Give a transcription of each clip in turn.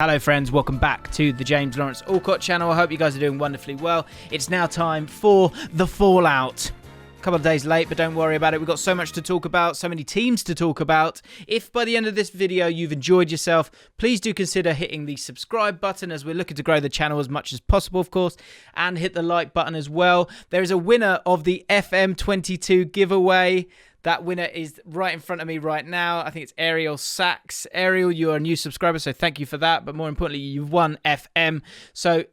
Hello friends, welcome back to the James Lawrence Allcott channel. I hope you guys are doing wonderfully well. It's now time for the Fallout. A couple of days late, but don't worry about it. We've got so much to talk about, so many teams to talk about. If by the end of this video you've enjoyed yourself, please do consider hitting the subscribe button as we're looking to grow the channel as much as possible, of course, and hit the like button as well. There is a winner of the FM22 giveaway. That winner is right in front of me right now. I think it's Ariel Sachs. Ariel, you are a new subscriber, so thank you for that. But more importantly, you've won FM. So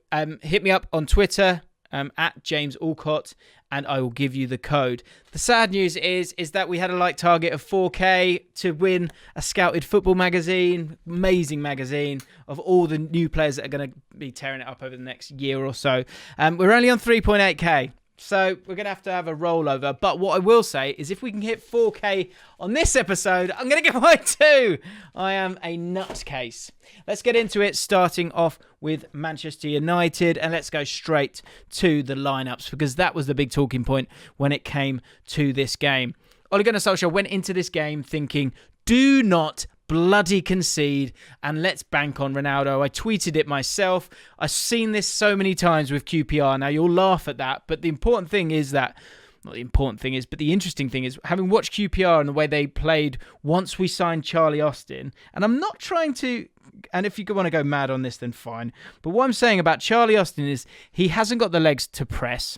hit me up on Twitter, at James Allcott, and I will give you the code. The sad news is that we had a like target of 4K to win a Scouted Football magazine, amazing magazine of all the new players that are going to be tearing it up over the next year or so. We're only on 3.8K. So we're going to have a rollover. But what I will say is if we can hit 4K on this episode, I'm going to give away 2. I am a nutcase. Let's get into it, starting off with Manchester United. And let's go straight to the lineups, because that was the big talking point when it came to this game. Ole Gunnar Solskjaer went into this game thinking, do not bloody concede and let's bank on Ronaldo. I tweeted it myself. I've seen this so many times with QPR. Now you'll laugh at that, but the important thing is that, not the important thing is, but the interesting thing is, having watched QPR and the way they played once we signed Charlie Austin, and I'm not trying to, and if you want to go mad on this, then fine. But what I'm saying about Charlie Austin is he hasn't got the legs to press,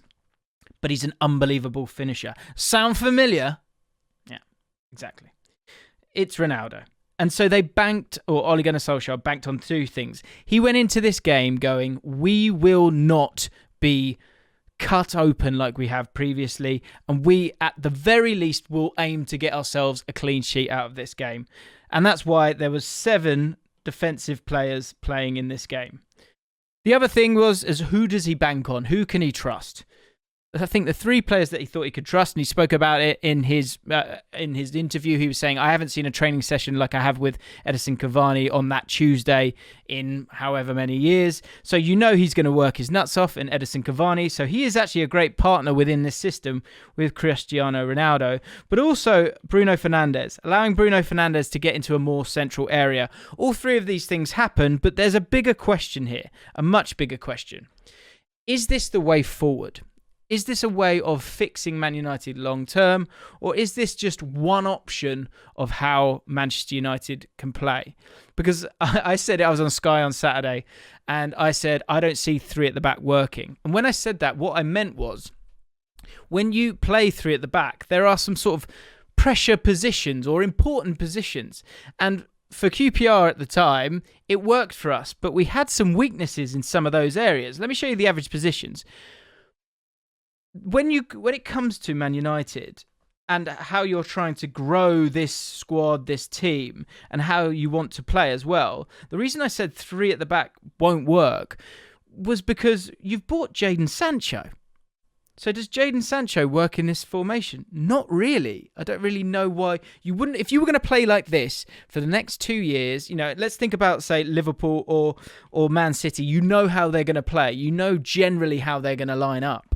but he's an unbelievable finisher. Sound familiar? Yeah, exactly. It's Ronaldo. And so they banked, or Ole Gunnar Solskjaer banked on 2 things. He went into this game going, we will not be cut open like we have previously, and we, at the very least, will aim to get ourselves a clean sheet out of this game. And that's why there was 7 defensive players playing in this game. The other thing was, who does he bank on? Who can he trust? I think the 3 players that he thought he could trust, and he spoke about it in his interview. He was saying, I haven't seen a training session like I have with Edinson Cavani on that Tuesday in however many years. So you know he's going to work his nuts off in Edinson Cavani. So he is actually a great partner within this system with Cristiano Ronaldo. But also Bruno Fernandes, allowing Bruno Fernandes to get into a more central area. All 3 of these things happen, but there's a bigger question here, a much bigger question. Is this the way forward? Is this a way of fixing Man United long term, or is this just one option of how Manchester United can play? Because I said it, I was on Sky on Saturday, and I said, I don't see 3 at the back working. And when I said that, what I meant was, when you play 3 at the back, there are some sort of pressure positions or important positions. And for QPR at the time, it worked for us, but we had some weaknesses in some of those areas. Let me show you the average positions. When it comes to Man United and how you're trying to grow this squad, this team, and how you want to play as well, the reason I said 3 at the back won't work was because you've bought Jadon Sancho. So does Jadon Sancho work in this formation? Not really. I don't really know why you wouldn't. If you were going to play like this for the next 2 years, let's think about, say, Liverpool or Man City. You know how they're going to play. You know generally how they're going to line up.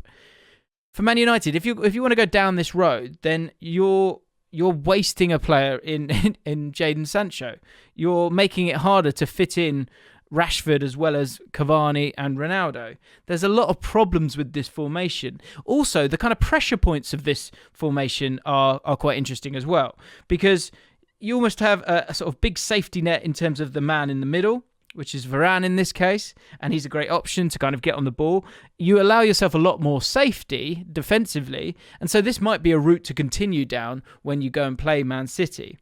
For Man United, if you want to go down this road, then you're wasting a player in Jadon Sancho. You're making it harder to fit in Rashford as well as Cavani and Ronaldo. There's a lot of problems with this formation. Also, the kind of pressure points of this formation are quite interesting as well, because you almost have a sort of big safety net in terms of the man in the middle, which is Varane in this case, and he's a great option to kind of get on the ball. You allow yourself a lot more safety defensively, and so this might be a route to continue down when you go and play Man City.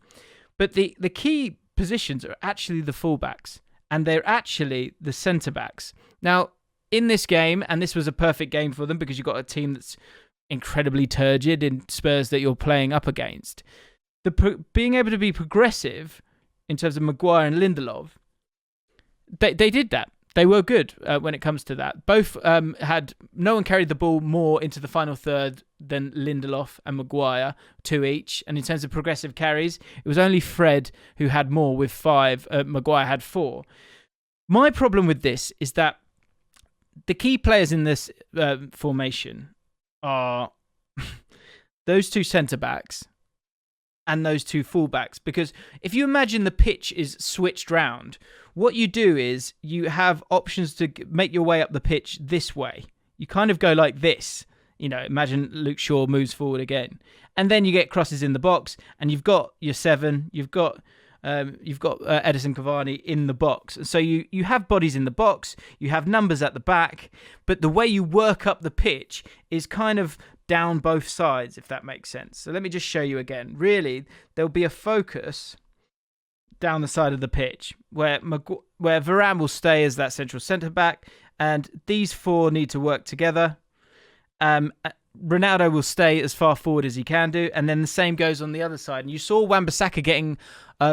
But the key positions are actually the fullbacks, and they're actually the centre-backs. Now, in this game, and this was a perfect game for them because you've got a team that's incredibly turgid in Spurs that you're playing up against, being able to be progressive in terms of Maguire and Lindelof, They did that. They were good when it comes to that. Both no one carried the ball more into the final third than Lindelof and Maguire, 2 each. And in terms of progressive carries, it was only Fred who had more with 5. Maguire had 4. My problem with this is that the key players in this formation are those 2 centre-backs and those two fullbacks. Because if you imagine the pitch is switched round, what you do is you have options to make your way up the pitch this way. You kind of go like this. Imagine Luke Shaw moves forward again. And then you get crosses in the box, and you've got your 7, you've got Edison Cavani in the box. And so you have bodies in the box, you have numbers at the back, but the way you work up the pitch is kind of down both sides, if that makes sense. So let me just show you again. Really, there'll be a focus down the side of the pitch where Varane will stay as that central centre-back, and these 4 need to work together. Ronaldo will stay as far forward as he can do, and then the same goes on the other side. And you saw Wan-Bissaka getting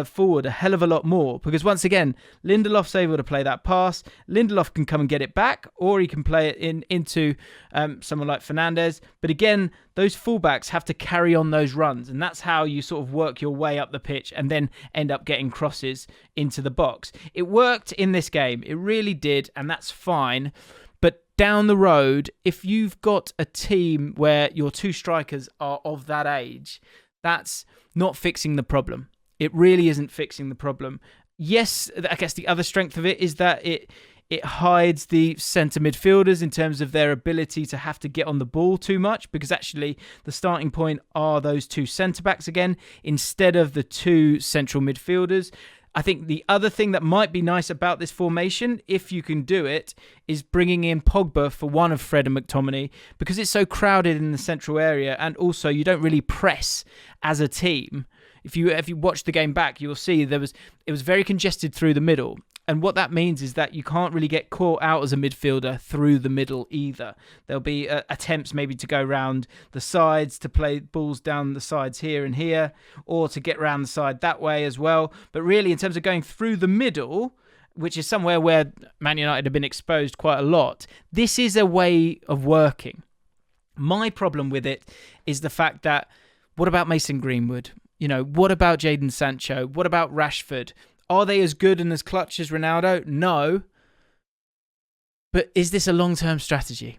forward a hell of a lot more, because once again, Lindelof's able to play that pass. Lindelof can come and get it back, or he can play it into someone like Fernandes. But again, those fullbacks have to carry on those runs, and that's how you sort of work your way up the pitch and then end up getting crosses into the box. It worked in this game. It really did, and that's fine. But down the road, if you've got a team where your 2 strikers are of that age, that's not fixing the problem. It really isn't fixing the problem. Yes, I guess the other strength of it is that it hides the centre midfielders in terms of their ability to have to get on the ball too much, because actually the starting point are those 2 centre-backs again, instead of the 2 central midfielders. I think the other thing that might be nice about this formation, if you can do it, is bringing in Pogba for one of Fred and McTominay, because it's so crowded in the central area, and also you don't really press as a team. If you watch the game back, you'll see it was very congested through the middle. And what that means is that you can't really get caught out as a midfielder through the middle either. There'll be attempts maybe to go round the sides, to play balls down the sides here and here, or to get round the side that way as well. But really, in terms of going through the middle, which is somewhere where Man United have been exposed quite a lot, this is a way of working. My problem with it is the fact that, what about Mason Greenwood? What about Jadon Sancho? What about Rashford? Are they as good and as clutch as Ronaldo? No. But is this a long-term strategy?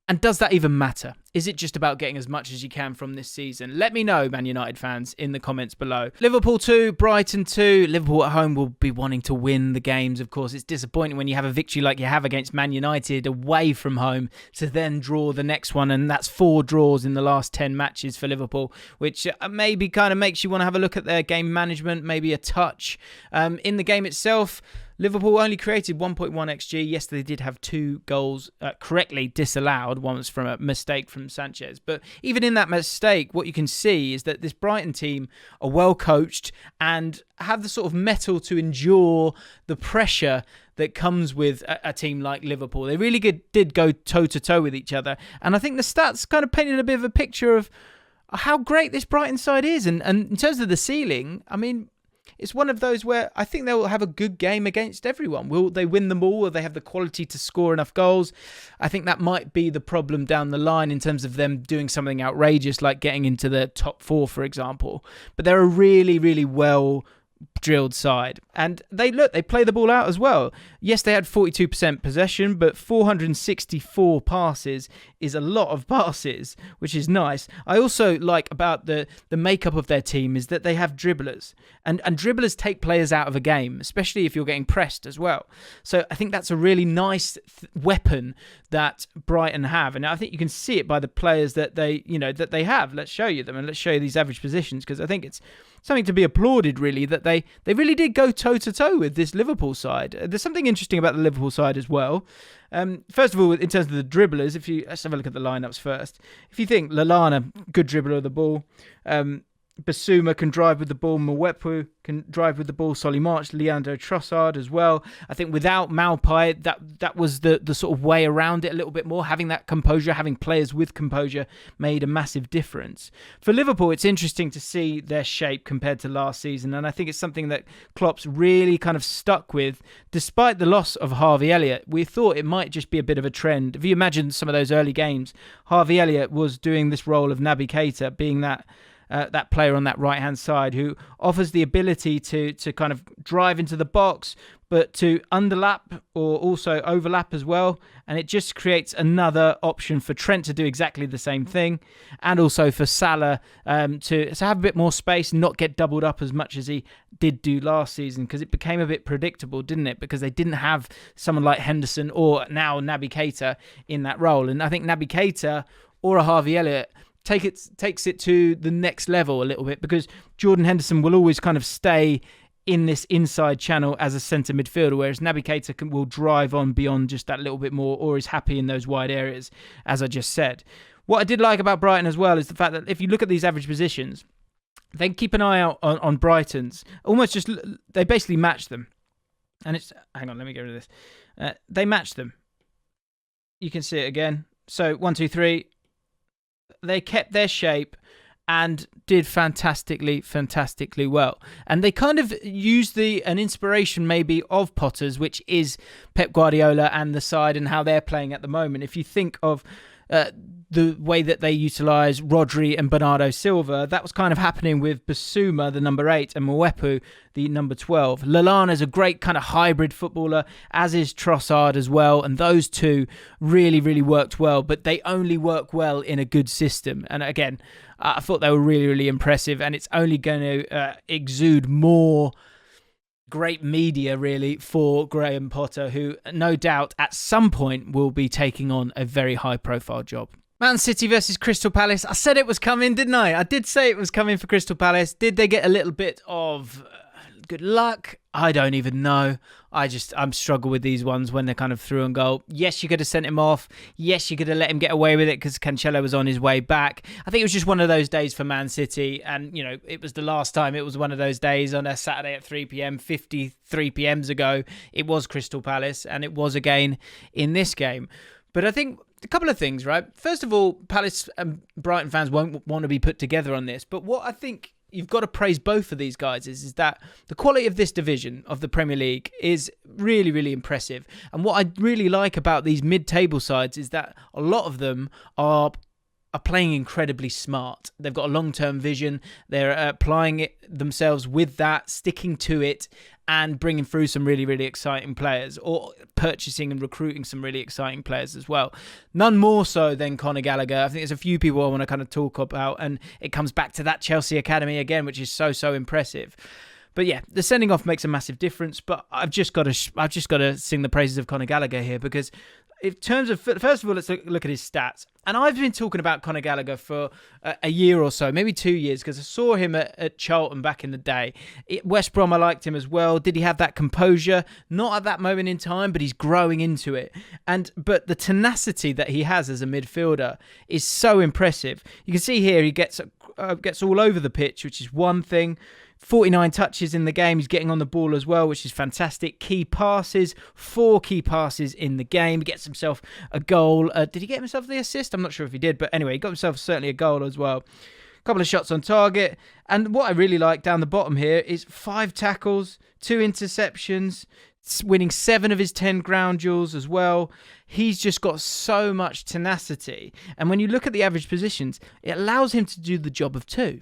And does that even matter? Is it just about getting as much as you can from this season? Let me know, Man United fans, in the comments below. Liverpool 2, Brighton 2. Liverpool at home will be wanting to win the games, of course. It's disappointing when you have a victory like you have against Man United away from home to then draw the next one. And that's 4 draws in the last 10 matches for Liverpool, which maybe kind of makes you want to have a look at their game management, maybe a touch. In the game itself, Liverpool only created 1.1 XG. Yes, they did have 2 goals correctly disallowed. One was from a mistake from Sanchez. But even in that mistake, what you can see is that this Brighton team are well coached and have the sort of mettle to endure the pressure that comes with a team like Liverpool. They really did go toe-to-toe with each other. And I think the stats kind of painted a bit of a picture of how great this Brighton side is. And in terms of the ceiling, I mean, it's one of those where I think they will have a good game against everyone. Will they win them all? Will they have the quality to score enough goals? I think that might be the problem down the line in terms of them doing something outrageous like getting into the top 4, for example. But they're a really, really well drilled side, and they play the ball out as well. Yes, they had 42% possession, but 464 passes is a lot of passes, which is nice. I also like about the makeup of their team is that they have dribblers, and dribblers take players out of a game, especially if you're getting pressed as well. So I think that's a really nice weapon that Brighton have, and I think you can see it by the players that they have. Let's show you them, and let's show you these average positions, because I think it's something to be applauded, really, that they really did go toe-to-toe with this Liverpool side. There's something interesting about the Liverpool side as well. First of all, in terms of the dribblers, let's have a look at the lineups first. If you think Lallana, good dribbler of the ball, Basuma can drive with the ball, Mwepu can drive with the ball, Solly March, Leandro Trossard as well. I think without Maupay, that was the sort of way around it a little bit more. Having that composure, having players with composure made a massive difference. For Liverpool, it's interesting to see their shape compared to last season, and I think it's something that Klopp's really kind of stuck with. Despite the loss of Harvey Elliott, we thought it might just be a bit of a trend. If you imagine some of those early games, Harvey Elliott was doing this role of Naby Keita, being that player on that right-hand side who offers the ability to kind of drive into the box, but to underlap or also overlap as well. And it just creates another option for Trent to do exactly the same thing, and also for Salah to have a bit more space and not get doubled up as much as he did do last season, because it became a bit predictable, didn't it? Because they didn't have someone like Henderson or now Naby Keita in that role. And I think Naby Keita or a Harvey Elliott takes it to the next level a little bit, because Jordan Henderson will always kind of stay in this inside channel as a centre midfielder, whereas Naby Keita will drive on beyond just that little bit more, or is happy in those wide areas, as I just said. What I did like about Brighton as well is the fact that if you look at these average positions, then keep an eye out on Brighton's. They basically match them. And hang on, let me get rid of this. They match them. You can see it again. So 1, 2, 3. They kept their shape and did fantastically well. And they kind of used an inspiration maybe of Potter's, which is Pep Guardiola and the side and how they're playing at the moment. If you think of the way that they utilise Rodri and Bernardo Silva, that was kind of happening with Basuma, the number 8, and Mwepu, the number 12. Lallana's a great kind of hybrid footballer, as is Trossard as well, and those two really worked well, but they only work well in a good system. And again, I thought they were really impressive, and it's only going to exude more great media really for Graham Potter, who no doubt at some point will be taking on a very high profile job. Man City versus Crystal Palace. I said it was coming, didn't I? I did say it was coming for Crystal Palace. Did they get a little bit of good luck? I don't even know. I'm struggle with these ones when they're kind of through and goal. Yes, you could have sent him off. Yes, you could have let him get away with it because Cancelo was on his way back. I think it was just one of those days for Man City. And, it was the last time it was one of those days on a Saturday at 3 p.m, 53 p.m. ago. It was Crystal Palace, and it was again in this game. But I think a couple of things, right? First of all, Palace and Brighton fans won't want to be put together on this. But what I think you've got to praise both of these guys is that the quality of this division of the Premier League is really impressive. And what I really like about these mid-table sides is that a lot of them are playing incredibly smart. They've got a long-term vision. They're applying it themselves with that, sticking to it, and bringing through some really exciting players, or purchasing and recruiting some really exciting players as well. None more so than Conor Gallagher. I think there's a few people I want to kind of talk about, and it comes back to that Chelsea Academy again, which is so impressive. But yeah, the sending off makes a massive difference. But I've just got to sing the praises of Conor Gallagher here, because in terms of, first of all, let's look at his stats. And I've been talking about Conor Gallagher for a year or so, maybe 2 years, because I saw him at Charlton back in the day. West Brom, I liked him as well. Did he have that composure? Not at that moment in time, but he's growing into it. But the tenacity that he has as a midfielder is so impressive. You can see here he gets all over the pitch, which is one thing. 49 touches in the game. He's getting on the ball as well, which is fantastic. Key passes, 4 key passes in the game. He gets himself a goal. Did he get himself the assist? I'm not sure if he did, but anyway, he got himself certainly a goal as well. A couple of shots on target. And what I really like down the bottom here is 5 tackles, 2 interceptions, winning 7 of his 10 ground duels as well. He's just got so much tenacity. And when you look at the average positions, it allows him to do the job of 2.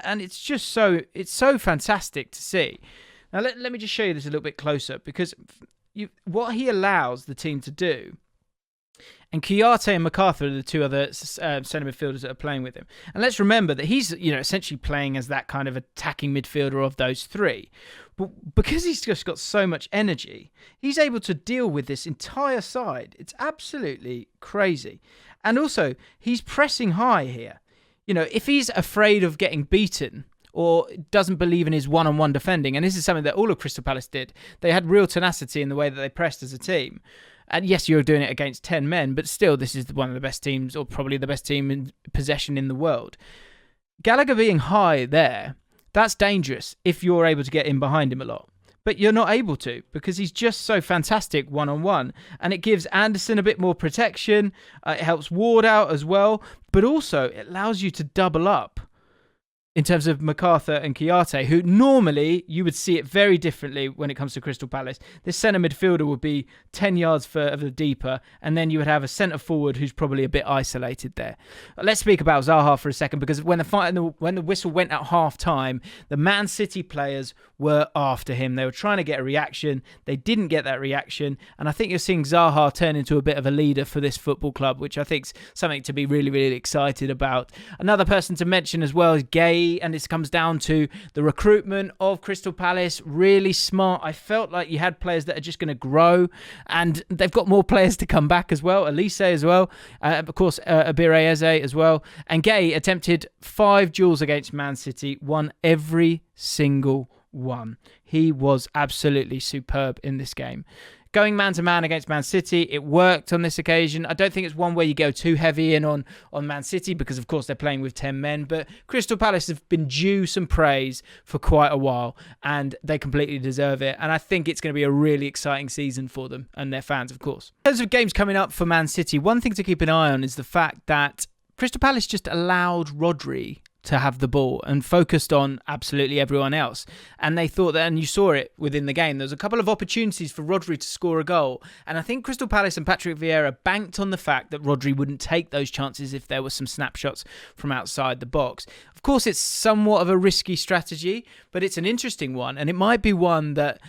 And it's just so fantastic to see. Now, let me just show you this a little bit closer, because what he allows the team to do, and Kouyaté and MacArthur are the 2 other centre midfielders that are playing with him. And let's remember that he's essentially playing as that kind of attacking midfielder of those 3. But because he's just got so much energy, he's able to deal with this entire side. It's absolutely crazy. And also, he's pressing high here. If he's afraid of getting beaten or doesn't believe in his one-on-one defending, and this is something that all of Crystal Palace did, they had real tenacity in the way that they pressed as a team. And yes, you're doing it against 10 men, but still, this is one of the best teams, or probably the best team in possession in the world. Gallagher being high there, that's dangerous if you're able to get in behind him a lot. But you're not able to, because he's just so fantastic one-on-one. And it gives Anderson a bit more protection. It helps Ward out as well. But also, it allows you to double up in terms of MacArthur and Kouyaté, who normally you would see it very differently when it comes to Crystal Palace. This centre midfielder would be 10 yards further deeper, and then you would have a centre forward who's probably a bit isolated there. Let's speak about Zaha for a second, because when the whistle went at half-time, the Man City players were after him. They were trying to get a reaction. They didn't get that reaction, and I think you're seeing Zaha turn into a bit of a leader for this football club, which I think is something to be really, really excited about. Another person to mention as well is Gay, and this comes down to the recruitment of Crystal Palace. Really smart. I felt like you had players that are just going to grow, and they've got more players to come back as well. Elise as well, of course, Abire Eze as well. And Gay attempted 5 duels against Man City, won every single one. He was absolutely superb in this game. Going man-to-man against Man City, it worked on this occasion. I don't think it's one where you go too heavy in on Man City because, of course, they're playing with 10 men. But Crystal Palace have been due some praise for quite a while, and they completely deserve it. And I think it's going to be a really exciting season for them and their fans, of course. In terms of games coming up for Man City, one thing to keep an eye on is the fact that Crystal Palace just allowed Rodri to have the ball and focused on absolutely everyone else. And they thought that, and you saw it within the game, there was a couple of opportunities for Rodri to score a goal. And I think Crystal Palace and Patrick Vieira banked on the fact that Rodri wouldn't take those chances if there were some snapshots from outside the box. Of course, it's somewhat of a risky strategy, but it's an interesting one. And it might be one that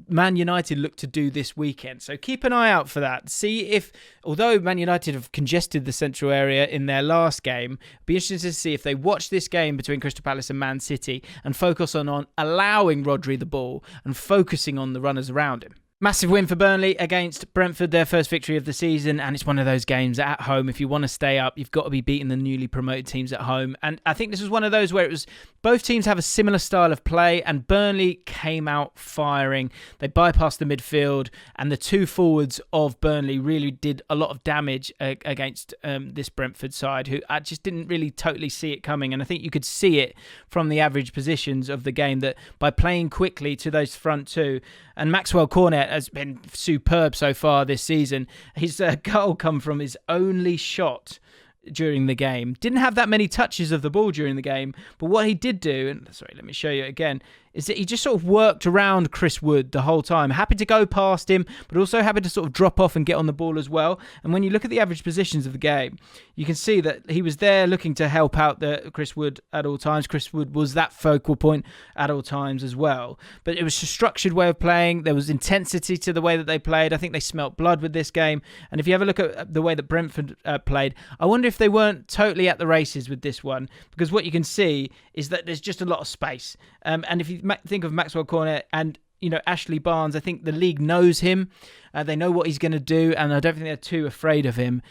Man United look to do this weekend. So keep an eye out for that. See if, although Man United have congested the central area in their last game, it'll be interesting to see if they watch this game between Crystal Palace and Man City and focus on allowing Rodri the ball and focusing on the runners around him. Massive win for Burnley against Brentford, their first victory of the season, and it's one of those games at home. If you want to stay up, you've got to be beating the newly promoted teams at home. And I think this was one of those where it was both teams have a similar style of play, and Burnley came out firing. They bypassed the midfield, and the 2 forwards of Burnley really did a lot of damage against this Brentford side, who I just didn't really totally see it coming. And I think you could see it from the average positions of the game that by playing quickly to those front 2, and Maxwell Cornet has been superb so far this season. His goal come from his only shot during the game. Didn't have that many touches of the ball during the game, but what he did do, and sorry, let me show you it again, is that he just sort of worked around Chris Wood the whole time. Happy to go past him, but also happy to sort of drop off and get on the ball as well. And when you look at the average positions of the game, you can see that he was there looking to help out Chris Wood at all times. Chris Wood was that focal point at all times as well. But it was a structured way of playing. There was intensity to the way that they played. I think they smelt blood with this game. And if you have a look at the way that Brentford played, I wonder if they weren't totally at the races with this one, because what you can see is that there's just a lot of space. And if you think of Maxwell Cornet and Ashley Barnes, I think the league knows him. They know what he's going to do, and I don't think they're too afraid of him.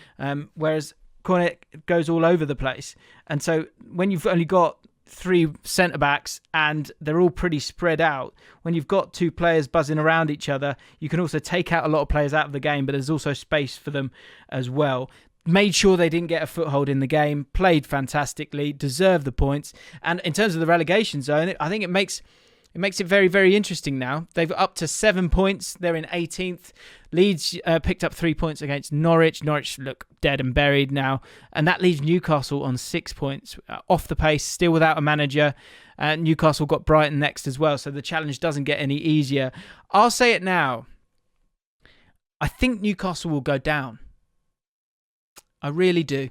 Whereas Cornet goes all over the place. And so when you've only got 3 centre-backs and they're all pretty spread out, when you've got 2 players buzzing around each other, you can also take out a lot of players out of the game, but there's also space for them as well. Made sure they didn't get a foothold in the game, played fantastically, deserved the points. And in terms of the relegation zone, I think it makes it very, very interesting now. They've up to 7 points. They're in 18th. Leeds picked up 3 points against Norwich. Norwich look dead and buried now. And that leaves Newcastle on 6 points. Off the pace, still without a manager. Newcastle got Brighton next as well, so the challenge doesn't get any easier. I'll say it now. I think Newcastle will go down. I really do.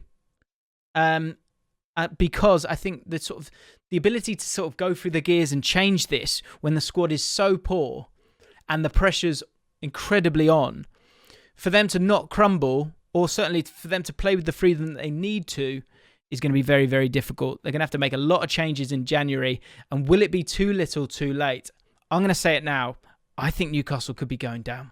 Because I think the ability to sort of go through the gears and change this when the squad is so poor and the pressure's incredibly on, for them to not crumble, or certainly for them to play with the freedom that they need to, is going to be very, very difficult. They're going to have to make a lot of changes in January. And will it be too little too late? I'm going to say it now. I think Newcastle could be going down.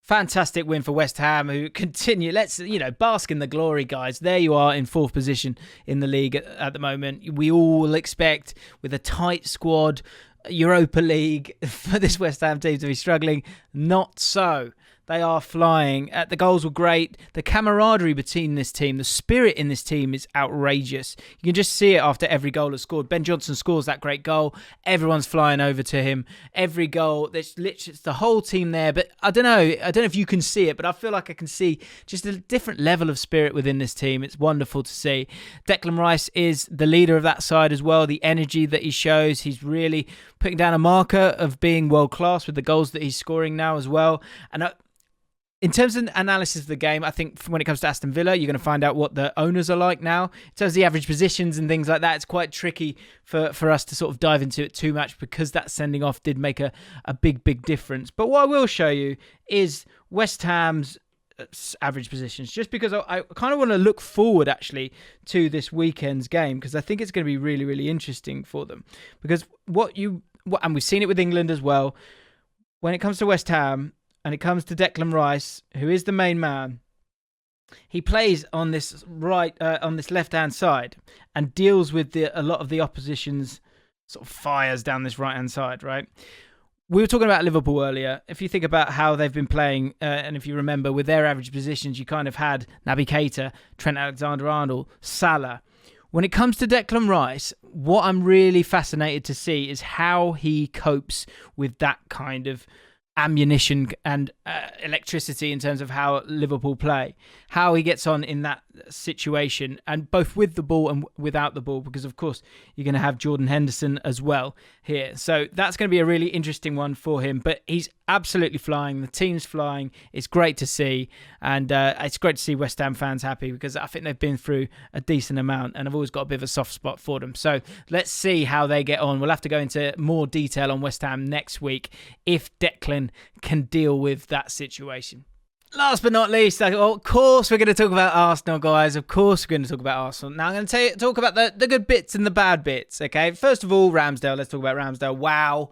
Fantastic win for West Ham, who continue. Let's, bask in the glory, guys. There you are in 4th position in the league at the moment. We all expect, with a tight squad, Europa League, for this West Ham team to be struggling. Not so. They are flying. The goals were great. The camaraderie between this team, the spirit in this team is outrageous. You can just see it after every goal is scored. Ben Johnson scores that great goal. Everyone's flying over to him. Every goal, there's literally it's the whole team there. But I don't know if you can see it, but I feel like I can see just a different level of spirit within this team. It's wonderful to see. Declan Rice is the leader of that side as well. The energy that he shows, he's really putting down a marker of being world class with the goals that he's scoring now as well. And in terms of analysis of the game, I think when it comes to Aston Villa, you're going to find out what the owners are like now. In terms of the average positions and things like that, it's quite tricky for us to sort of dive into it too much because that sending off did make a big difference. But what I will show you is West Ham's average positions, just because I kind of want to look forward actually to this weekend's game, because I think it's going to be really, really interesting for them. Because and we've seen it with England as well, when it comes to West Ham, and it comes to Declan Rice, who is the main man, he plays on this on this left-hand side and deals with a lot of the opposition's sort of fires down this right-hand side, right? We were talking about Liverpool earlier. If you think about how they've been playing, and if you remember, with their average positions, you kind of had Naby Keita, Trent Alexander-Arnold, Salah. When it comes to Declan Rice, what I'm really fascinated to see is how he copes with that kind of ammunition and electricity in terms of how Liverpool play, how he gets on in that situation, and both with the ball and without the ball, because of course you're going to have Jordan Henderson as well here. So that's going to be a really interesting one for him, but he's absolutely flying. The team's flying. It's great to see, and it's great to see West Ham fans happy, because I think they've been through a decent amount and I've always got a bit of a soft spot for them. So let's see how they get on. We'll have to go into more detail on West Ham next week if Declan can deal with that situation. Last but not least, of course we're going to talk about Arsenal, guys. Of course we're going to talk about Arsenal. Now I'm going to talk about the good bits and the bad bits, okay? First of all, Ramsdale. Let's talk about Ramsdale. Wow.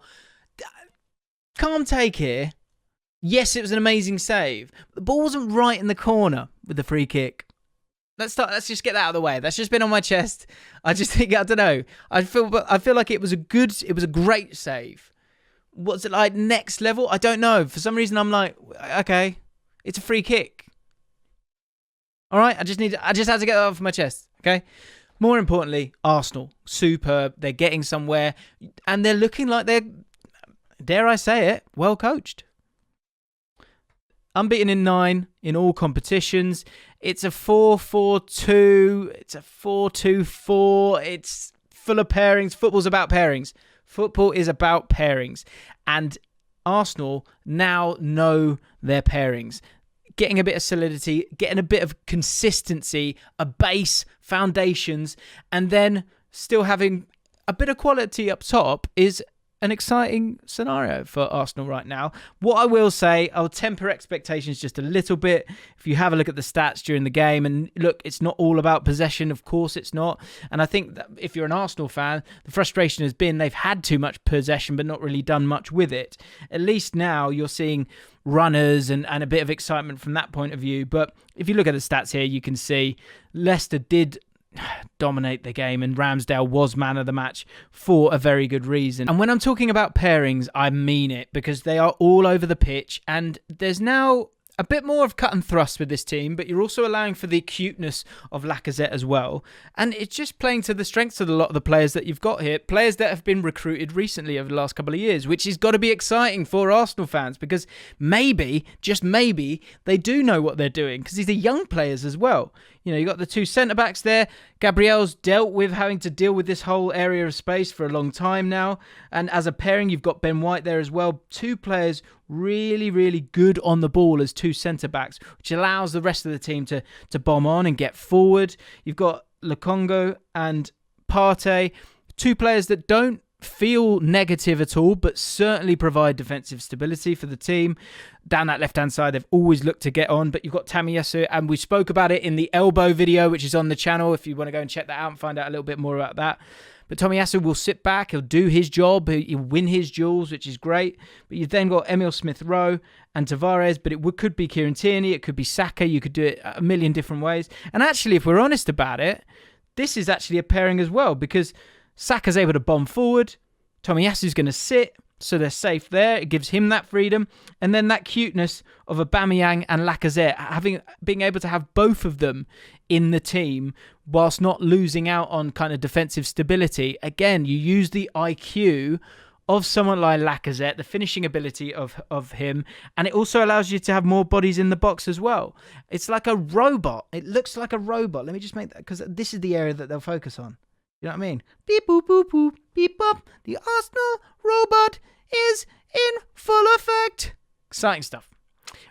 Calm take here. Yes, it was an amazing save. The ball wasn't right in the corner with the free kick. Let's just get that out of the way. That's just been on my chest. I just think, I don't know. I feel like it was a great save. What's it like next level? I don't know. For some reason, I'm like, okay, it's a free kick. All right, I just had to get that off my chest. Okay. More importantly, Arsenal, superb. They're getting somewhere, and they're looking like they're, dare I say it, well coached. Unbeaten in 9 in all competitions. It's a 4-4-2. It's a 4-2-4. It's full of pairings. Football's about pairings. Football is about pairings. And Arsenal now know their pairings. Getting a bit of solidity, getting a bit of consistency, a base, foundations, and then still having a bit of quality up top is an exciting scenario for Arsenal right now. What I will say, I'll temper expectations just a little bit. If you have a look at the stats during the game, and look, it's not all about possession. Of course it's not. And I think that if you're an Arsenal fan, the frustration has been they've had too much possession but not really done much with it. At least now you're seeing runners and a bit of excitement from that point of view. But if you look at the stats here, you can see Leicester did dominate the game, and Ramsdale was man of the match for a very good reason. And when I'm talking about pairings, I mean it, because they are all over the pitch, and there's now a bit more of cut and thrust with this team, but you're also allowing for the cuteness of Lacazette as well. And it's just playing to the strengths of a lot of the players that you've got here, players that have been recruited recently over the last couple of years, which has got to be exciting for Arsenal fans, because maybe, just maybe, they do know what they're doing, because these are young players as well. You know, you've got the two centre-backs there. Gabriel's dealt with having to deal with this whole area of space for a long time now. And as a pairing, you've got Ben White there as well. Two players really, really good on the ball as two centre-backs, which allows the rest of the team to bomb on and get forward. You've got Lokongo and Partey, two players that don't feel negative at all, but certainly provide defensive stability for the team. Down that left-hand side, they've always looked to get on, but you've got Tomiyasu, and we spoke about it in the elbow video, which is on the channel if you want to go and check that out and find out a little bit more about that. But Tomiyasu will sit back, he'll do his job, he'll win his duels, which is great. But you've then got Emile Smith-Rowe and Tavares, but it could be Kieran Tierney, it could be Saka, you could do it a million different ways. And actually, if we're honest about it, this is actually a pairing as well, because Saka's able to bomb forward, Tomiyasu's going to sit, So they're safe there. It gives him that freedom. And then that cuteness of Aubameyang and Lacazette, being able to have both of them in the team whilst not losing out on kind of defensive stability. Again, you use the IQ of someone like Lacazette, the finishing ability of him, and it also allows you to have more bodies in the box as well. It's like a robot. It looks like a robot. Let me just make that, because this is the area that they'll focus on. You know what I mean? Beep, boop, boop, boop, beep, bop. The Arsenal robot is in full effect. Exciting stuff.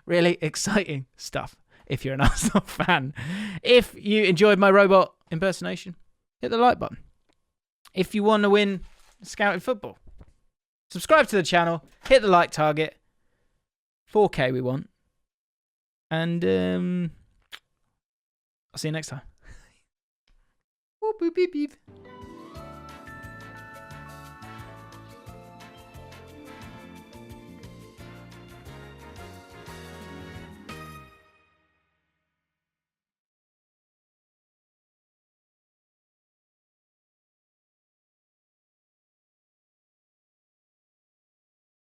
Really exciting stuff if you're an Arsenal fan. If you enjoyed my robot impersonation, hit the like button. If you want to win Scouted Football, subscribe to the channel, hit the like target. 4K we want. And I'll see you next time. Boop, boop, beep, beep.